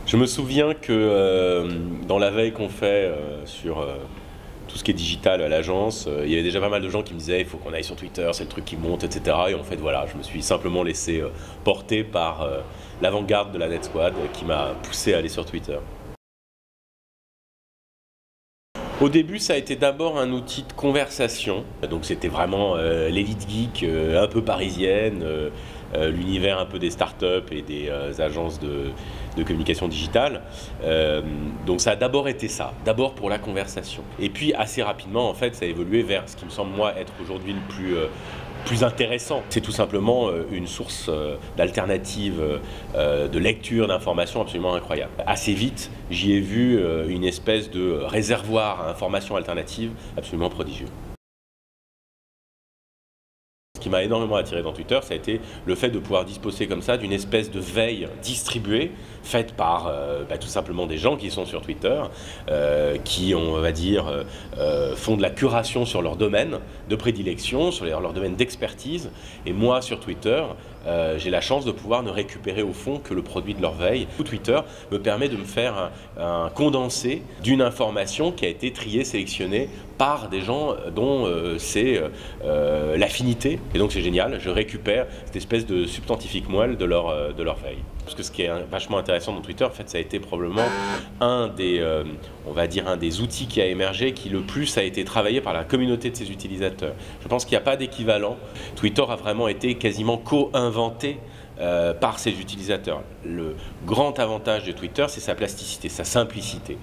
Je me souviens que dans la veille qu'on fait sur tout ce qui est digital à l'agence, il y avait déjà pas mal de gens qui me disaient il faut qu'on aille sur Twitter, c'est le truc qui monte, etc. Et en fait voilà, je me suis simplement laissé porter par l'avant-garde de la NetSquad qui m'a poussé à aller sur Twitter. Au début, ça a été d'abord un outil de conversation, donc c'était vraiment l'élite geek un peu parisienne, l'univers un peu des startups et des agences de communication digitale. Donc ça a d'abord été ça, d'abord pour la conversation. Et puis assez rapidement, en fait, ça a évolué vers ce qui me semble moi être aujourd'hui le plus intéressant. C'est tout simplement une source d'alternative de lecture, d'informations absolument incroyable. Assez vite, j'y ai vu une espèce de réservoir à informations alternatives absolument prodigieux. Ce qui m'a énormément attiré dans Twitter, ça a été le fait de pouvoir disposer comme ça d'une espèce de veille distribuée, faite par tout simplement des gens qui sont sur Twitter, qui, on va dire, font de la curation sur leur domaine de prédilection, sur leur domaine d'expertise. Et moi, sur Twitter, j'ai la chance de pouvoir ne récupérer au fond que le produit de leur veille. Twitter me permet de me faire un condensé d'une information qui a été triée, sélectionnée par des gens dont c'est l'affinité. Et donc c'est génial, je récupère cette espèce de substantifique moelle de leur veille. Parce que ce qui est vachement intéressant dans Twitter, en fait, ça a été probablement un des outils qui a émergé, qui le plus a été travaillé par la communauté de ses utilisateurs. Je pense qu'il n'y a pas d'équivalent. Twitter a vraiment été quasiment co-inventé par ses utilisateurs. Le grand avantage de Twitter, c'est sa plasticité, sa simplicité.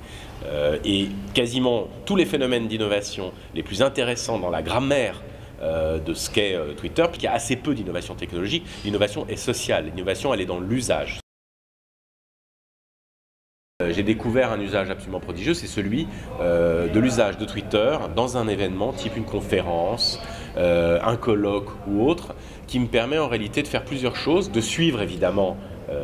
Et quasiment tous les phénomènes d'innovation les plus intéressants dans la grammaire de ce qu'est Twitter, puis qu'il y a assez peu d'innovation technologique. L'innovation est sociale, l'innovation elle est dans l'usage. J'ai découvert un usage absolument prodigieux, c'est celui de l'usage de Twitter dans un événement type une conférence, un colloque ou autre, qui me permet en réalité de faire plusieurs choses, de suivre évidemment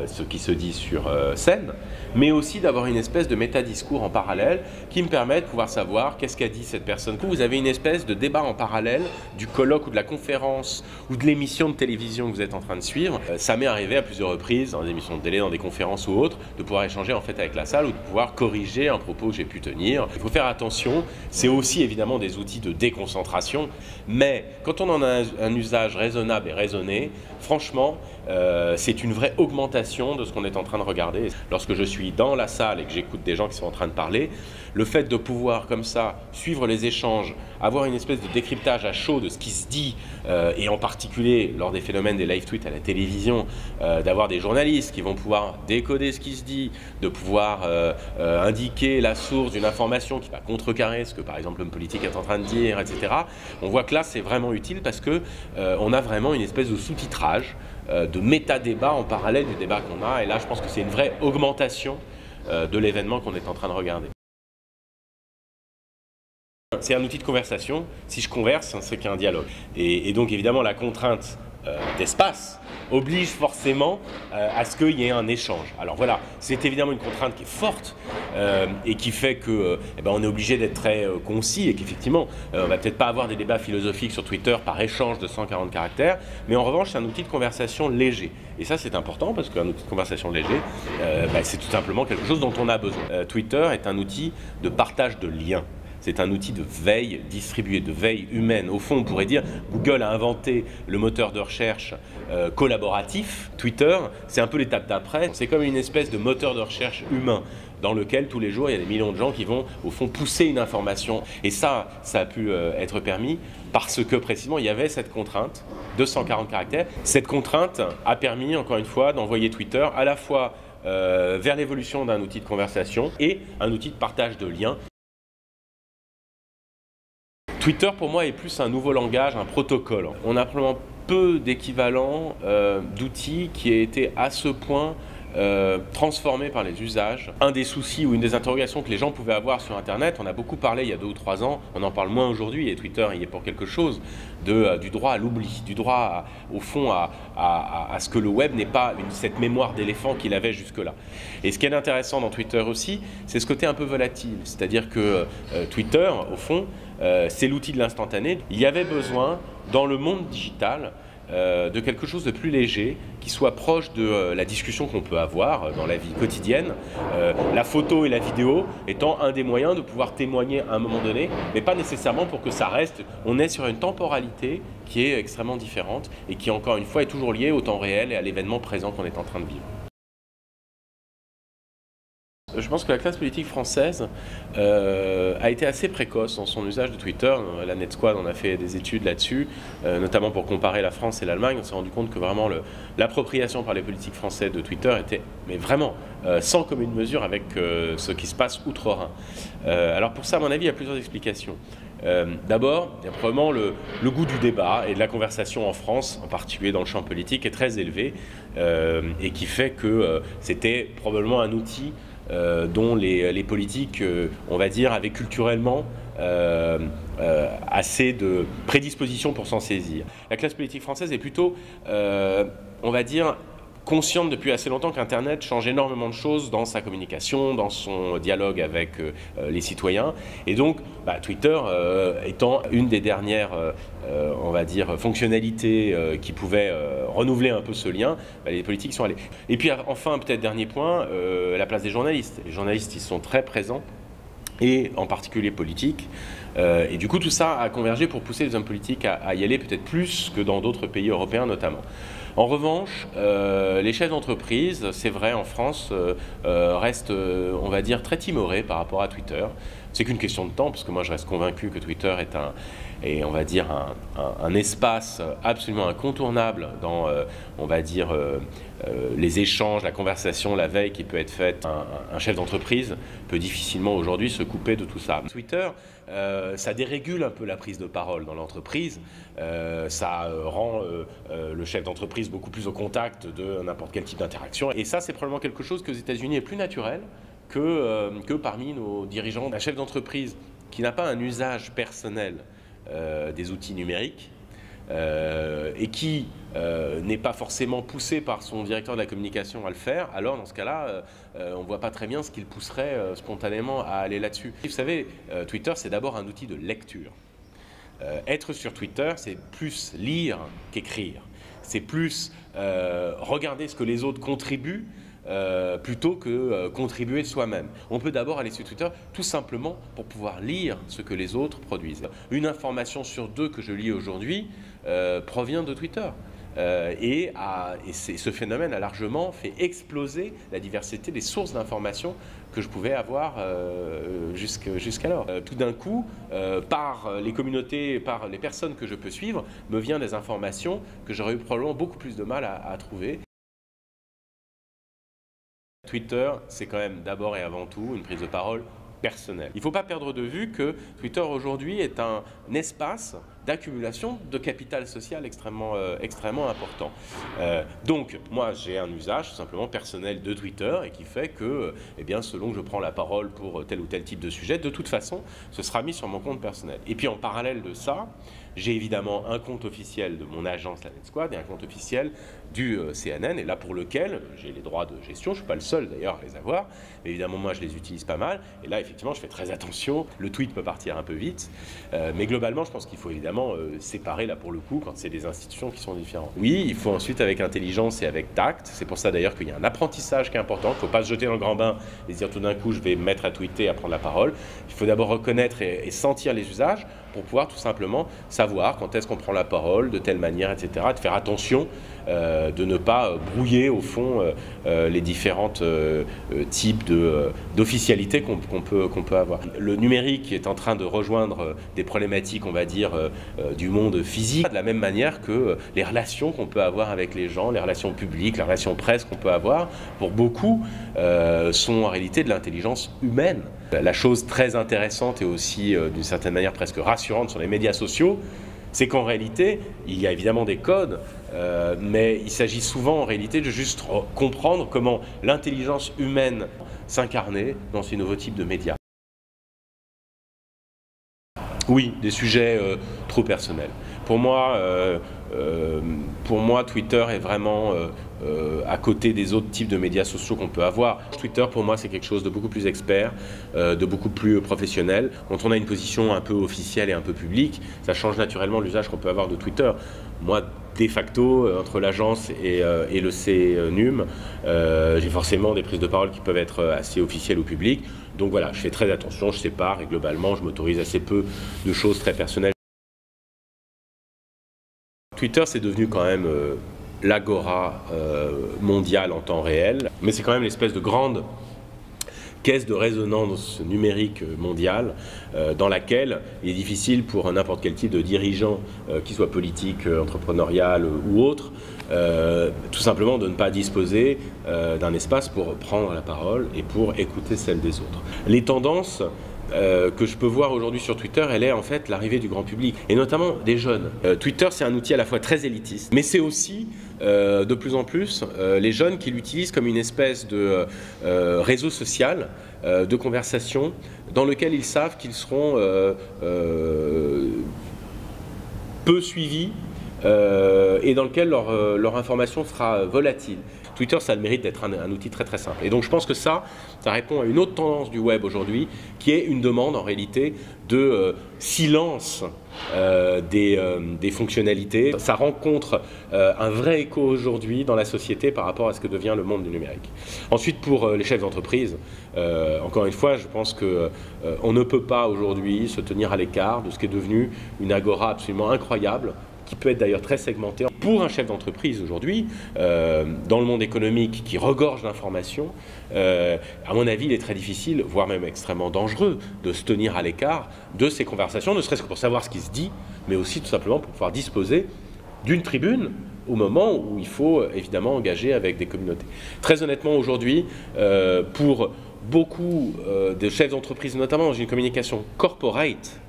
ce qui se dit sur scène, mais aussi d'avoir une espèce de métadiscours en parallèle qui me permet de pouvoir savoir qu'est-ce qu'a dit cette personne. Vous avez une espèce de débat en parallèle du colloque ou de la conférence ou de l'émission de télévision que vous êtes en train de suivre. Ça m'est arrivé à plusieurs reprises, dans des émissions de télé, dans des conférences ou autres, de pouvoir échanger en fait avec la salle ou de pouvoir corriger un propos que j'ai pu tenir. Il faut faire attention, c'est aussi évidemment des outils de déconcentration, mais quand on en a un usage raisonnable et raisonné, franchement, c'est une vraie augmentation de ce qu'on est en train de regarder. Lorsque je suis dans la salle et que j'écoute des gens qui sont en train de parler, le fait de pouvoir comme ça suivre les échanges, avoir une espèce de décryptage à chaud de ce qui se dit, et en particulier lors des phénomènes des live tweets à la télévision, d'avoir des journalistes qui vont pouvoir décoder ce qui se dit, de pouvoir indiquer la source d'une information qui va contrecarrer ce que par exemple l'homme politique est en train de dire, etc. On voit que là c'est vraiment utile parce que on a vraiment une espèce de sous-titrage, de méta-débat en parallèle du débat qu'on a, et là je pense que c'est une vraie augmentation de l'événement qu'on est en train de regarder. C'est un outil de conversation, si je converse, c'est qu'il y a un dialogue. Et donc évidemment la contrainte d'espace oblige forcément à ce qu'il y ait un échange. Alors voilà, c'est évidemment une contrainte qui est forte et qui fait que on est obligé d'être très concis et qu'effectivement on va peut-être pas avoir des débats philosophiques sur Twitter par échange de 140 caractères, mais en revanche c'est un outil de conversation léger. Et ça c'est important parce qu'un outil de conversation léger, c'est tout simplement quelque chose dont on a besoin. Twitter est un outil de partage de liens. C'est un outil de veille distribuée, de veille humaine. Au fond, on pourrait dire Google a inventé le moteur de recherche collaboratif. Twitter, c'est un peu l'étape d'après. C'est comme une espèce de moteur de recherche humain dans lequel tous les jours, il y a des millions de gens qui vont, au fond, pousser une information. Et ça a pu être permis parce que, précisément, il y avait cette contrainte de 140 caractères. Cette contrainte a permis, encore une fois, d'envoyer Twitter à la fois vers l'évolution d'un outil de conversation et un outil de partage de liens. Twitter, pour moi, est plus un nouveau langage, un protocole. On a probablement peu d'équivalents d'outils qui aient été à ce point transformés par les usages. Un des soucis ou une des interrogations que les gens pouvaient avoir sur Internet, on a beaucoup parlé il y a 2 ou 3 ans, on en parle moins aujourd'hui et Twitter y est pour quelque chose, du droit à l'oubli, du droit au fond à ce que le web n'ait pas cette mémoire d'éléphant qu'il avait jusque-là. Et ce qui est intéressant dans Twitter aussi, c'est ce côté un peu volatile, c'est-à-dire que Twitter, au fond, c'est l'outil de l'instantané. Il y avait besoin, dans le monde digital, de quelque chose de plus léger, qui soit proche de la discussion qu'on peut avoir dans la vie quotidienne, la photo et la vidéo étant un des moyens de pouvoir témoigner à un moment donné, mais pas nécessairement pour que ça reste. On est sur une temporalité qui est extrêmement différente et qui, encore une fois, est toujours liée au temps réel et à l'événement présent qu'on est en train de vivre. Je pense que la classe politique française a été assez précoce dans son usage de Twitter. La Net Squad en a fait des études là-dessus, notamment pour comparer la France et l'Allemagne. On s'est rendu compte que vraiment l'appropriation par les politiques français de Twitter était mais vraiment sans commune mesure avec ce qui se passe outre-Rhin. Alors pour ça, à mon avis, il y a plusieurs explications. D'abord, il y a probablement le goût du débat et de la conversation en France, en particulier dans le champ politique, est très élevé et qui fait que c'était probablement un outil dont les politiques, on va dire, avaient culturellement assez de prédisposition pour s'en saisir. La classe politique française est plutôt, on va dire, consciente depuis assez longtemps qu'Internet change énormément de choses dans sa communication, dans son dialogue avec les citoyens. Et donc, Twitter étant une des dernières, on va dire, fonctionnalités qui pouvait renouveler un peu ce lien, les politiques y sont allés. Et puis enfin, peut-être dernier point, la place des journalistes. Les journalistes, ils sont très présents, et en particulier politiques. Et du coup, tout ça a convergé pour pousser les hommes politiques à y aller peut-être plus que dans d'autres pays européens notamment. En revanche, les chefs d'entreprise, c'est vrai, en France, restent, on va dire, très timorés par rapport à Twitter. C'est qu'une question de temps, parce que moi, je reste convaincu que Twitter est on va dire, un espace absolument incontournable dans, on va dire, les échanges, la conversation, la veille qui peut être faite. Un chef d'entreprise peut difficilement aujourd'hui se couper de tout ça. Twitter, ça dérégule un peu la prise de parole dans l'entreprise, ça rend le chef d'entreprise beaucoup plus au contact de n'importe quel type d'interaction. Et ça, c'est probablement quelque chose que aux États-Unis est plus naturel que parmi nos dirigeants. Un chef d'entreprise qui n'a pas un usage personnel des outils numériques et qui n'est pas forcément poussé par son directeur de la communication à le faire, alors dans ce cas-là, on ne voit pas très bien ce qui le pousserait spontanément à aller là-dessus. Vous savez, Twitter, c'est d'abord un outil de lecture. Être sur Twitter, c'est plus lire qu'écrire. C'est plus regarder ce que les autres contribuent plutôt que contribuer de soi-même. On peut d'abord aller sur Twitter tout simplement pour pouvoir lire ce que les autres produisent. Une information sur deux que je lis aujourd'hui provient de Twitter. Et ce phénomène a largement fait exploser la diversité des sources d'informations que je pouvais avoir jusqu'alors. Tout d'un coup, par les communautés, par les personnes que je peux suivre, me vient des informations que j'aurais eu probablement beaucoup plus de mal à trouver. Twitter, c'est quand même d'abord et avant tout une prise de parole personnelle. Il ne faut pas perdre de vue que Twitter aujourd'hui est un espace d'accumulation de capital social extrêmement important. Donc, moi, j'ai un usage tout simplement personnel de Twitter et qui fait que, eh bien, selon que je prends la parole pour tel ou tel type de sujet, de toute façon, ce sera mis sur mon compte personnel. Et puis, en parallèle de ça, j'ai évidemment un compte officiel de mon agence, la Net Squad, et un compte officiel du CNN, et là pour lequel j'ai les droits de gestion. Je ne suis pas le seul d'ailleurs à les avoir, mais évidemment moi je les utilise pas mal, et là effectivement je fais très attention, le tweet peut partir un peu vite, mais globalement je pense qu'il faut évidemment séparer là pour le coup quand c'est des institutions qui sont différentes. Oui, il faut ensuite avec intelligence et avec tact, c'est pour ça d'ailleurs qu'il y a un apprentissage qui est important, il ne faut pas se jeter dans le grand bain et se dire tout d'un coup je vais me mettre à tweeter, à prendre la parole. Il faut d'abord reconnaître et sentir les usages pour pouvoir tout simplement savoir quand est-ce qu'on prend la parole, de telle manière, etc. De faire attention de ne pas brouiller au fond les différentes types d'officialité qu'on peut avoir. Le numérique est en train de rejoindre des problématiques, on va dire, du monde physique, de la même manière que les relations qu'on peut avoir avec les gens, les relations publiques, les relations presse qu'on peut avoir, pour beaucoup, sont en réalité de l'intelligence humaine. La chose très intéressante et aussi d'une certaine manière presque rassurante sur les médias sociaux, c'est qu'en réalité, il y a évidemment des codes, mais il s'agit souvent en réalité de juste comprendre comment l'intelligence humaine s'incarnait dans ces nouveaux types de médias. Oui, des sujets trop personnels. Pour moi, Twitter est vraiment à côté des autres types de médias sociaux qu'on peut avoir. Twitter, pour moi, c'est quelque chose de beaucoup plus expert, de beaucoup plus professionnel. Quand on a une position un peu officielle et un peu publique, ça change naturellement l'usage qu'on peut avoir de Twitter. Moi, de facto, entre l'agence et le CNUM, j'ai forcément des prises de parole qui peuvent être assez officielles ou publiques. Donc voilà, je fais très attention, je sépare et globalement, je m'autorise assez peu de choses très personnelles. Twitter, c'est devenu quand même l'agora mondiale en temps réel, mais c'est quand même l'espèce de grande caisse de résonance numérique mondiale dans laquelle il est difficile pour n'importe quel type de dirigeant, qu'il soit politique, entrepreneurial ou autre, tout simplement de ne pas disposer d'un espace pour prendre la parole et pour écouter celle des autres. Les tendances que je peux voir aujourd'hui sur Twitter, elle est en fait l'arrivée du grand public, et notamment des jeunes. Twitter, c'est un outil à la fois très élitiste, mais c'est aussi de plus en plus les jeunes qui l'utilisent comme une espèce de réseau social, de conversation, dans lequel ils savent qu'ils seront peu suivis et dans lequel leur information sera volatile. Twitter, ça a le mérite d'être un outil très très simple. Et donc je pense que ça répond à une autre tendance du web aujourd'hui, qui est une demande en réalité de silence des fonctionnalités. Ça rencontre un vrai écho aujourd'hui dans la société par rapport à ce que devient le monde du numérique. Ensuite, pour les chefs d'entreprise, encore une fois, je pense qu'on ne peut pas aujourd'hui se tenir à l'écart de ce qui est devenu une agora absolument incroyable, qui peut être d'ailleurs très segmenté. Pour un chef d'entreprise aujourd'hui, dans le monde économique qui regorge d'informations, à mon avis, il est très difficile, voire même extrêmement dangereux, de se tenir à l'écart de ces conversations, ne serait-ce que pour savoir ce qui se dit, mais aussi tout simplement pour pouvoir disposer d'une tribune au moment où il faut évidemment engager avec des communautés. Très honnêtement, aujourd'hui, pour beaucoup de chefs d'entreprise, notamment dans une communication corporate,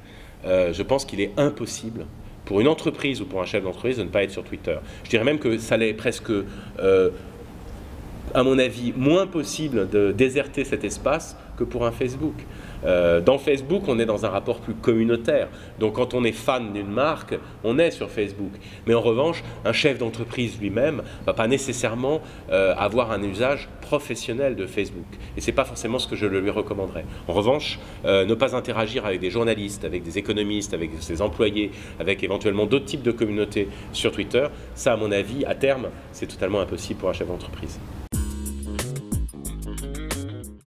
je pense qu'il est impossible pour une entreprise ou pour un chef d'entreprise de ne pas être sur Twitter. Je dirais même que ça l'est presque, à mon avis, moins possible de déserter cet espace que pour un Facebook. Dans Facebook, on est dans un rapport plus communautaire. Donc quand on est fan d'une marque, on est sur Facebook. Mais en revanche, un chef d'entreprise lui-même ne va pas nécessairement avoir un usage professionnel de Facebook. Et ce n'est pas forcément ce que je lui recommanderais. En revanche, ne pas interagir avec des journalistes, avec des économistes, avec ses employés, avec éventuellement d'autres types de communautés sur Twitter, ça, à mon avis, à terme, c'est totalement impossible pour un chef d'entreprise.